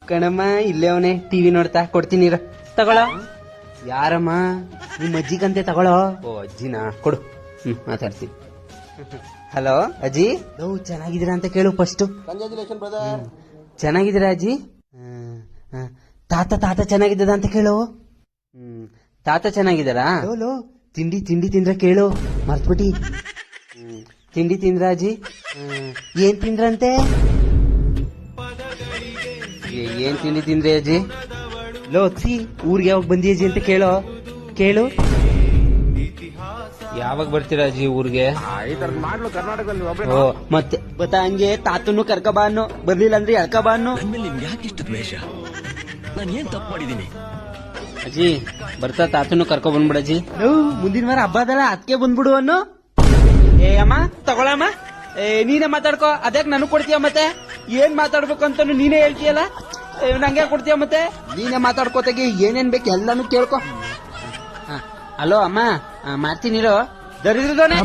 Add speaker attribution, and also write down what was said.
Speaker 1: ಕಣಮ್ಮ ಇಲ್ಲೇ ಅವನೇ ಟಿವಿ ನೋಡ್ತಾ ಕೊಡ್ತೀನಿ ಇರು. ತಗೊಳ್ಳೋ. ಯಾರಮ್ಮ? ನಿಮ್ಮ ಅಜ್ಜಿಗಂತೆ ತಗೊಳ್ಳೋ. ಓ ಅಜ್ಜಿನಾ, ಕೊಡು. ಮಾತಾಡ್ತೀನಿ. ಹಲೋ ಅಜ್ಜಿ, ಚೆನ್ನಾಗಿದ್ದೀರಾ ಅಂತ ಕೇಳು ಫಸ್ಟ್. ಚೆನ್ನಾಗಿದ್ದೀರಾ ಅಜ್ಜಿ? ತಾತ ಚೆನ್ನಾಗಿದ್ದದ ಅಂತ ಕೇಳು. ತಾತ ಚೆನ್ನಾಗಿದ್ದಾರಾ? ತಿಂಡಿ ತಿಂದ್ರೆ ಕೇಳು, ಮರ್ತ್ಬಿಟ್ಟಿ. ತಿಂಡಿ ತಿಂದ್ರ ಅಜ್ಜಿ? ಏನ್ ತಿಂದ್ರಂತೆ? ಏನ್ ತಿಂಡಿ ತಿಂದ್ರಿ ಅಜ್ಜಿ? ಲೋತ್ಸಿ ಊರಿಗೆ ಯಾವಾಗ ಬಂದಿ ಅಜ್ಜಿ ಅಂತ ಕೇಳು. ಯಾವಾಗ ಬರ್ತೀರಾ ಅಜ್ಜಿ ಊರಿಗೆ? ಓ ಮತ್ತೆ ಬತ್ತ ಹಂಗೆ ತಾತನ್ನು ಕರ್ಕಬಾ ಅನ್ನೋ, ಬರ್ಲಿಲ್ಲ ಅಂದ್ರೆ ಎಳ್ಕಬಾ ಅನ್ನೋ.
Speaker 2: ನಿಮ್ಗೆ ಯಾಕೆ ಇಷ್ಟ ದ್ವೇಷ? ನಾನು ಏನ್ ತಪ್ಪು ಮಾಡಿದೀನಿ?
Speaker 1: ಅಜ್ಜಿ ಬರ್ತಾ ತಾತನ್ನು ಕರ್ಕೊ ಬಂದ್ಬಿಡಜ್ಜಿ. ಮುಂದಿನ ವಾರ ಹಬ್ಬ ಅದಲ್ಲ, ಅದಕ್ಕೆ ಬಂದ್ಬಿಡು ಅನ್ನೋ. ಏ ಅಮ್ಮ ತಗೊಳಮ್ಮ, ನೀನೇ ಮಾತಾಡ್ಕೋ. ಅದ್ಯಾಕ್ ನನಗ್ ಕೊಡ್ತೀಯ ಮತ್ತೆ? ಏನ್ ಮಾತಾಡ್ಬೇಕು ಅಂತ ನೀನೇ ಹೇಳ್ತೀಯಲ್ಲ, ನಂಗೆ ಕೊಡ್ತೀಯ ಮತ್ತೆ? ನೀನೇ ಮಾತಾಡ್ಕೋತಾಗಿ ಏನೇನ್ ಬೇಕು ಎಲ್ಲಾನು ಕೇಳ್ಕೊ. ಹಲೋ ಅಮ್ಮ, ಮಾಡ್ತೀನಿರೋ. ದರಿದ್ರದೋನೆ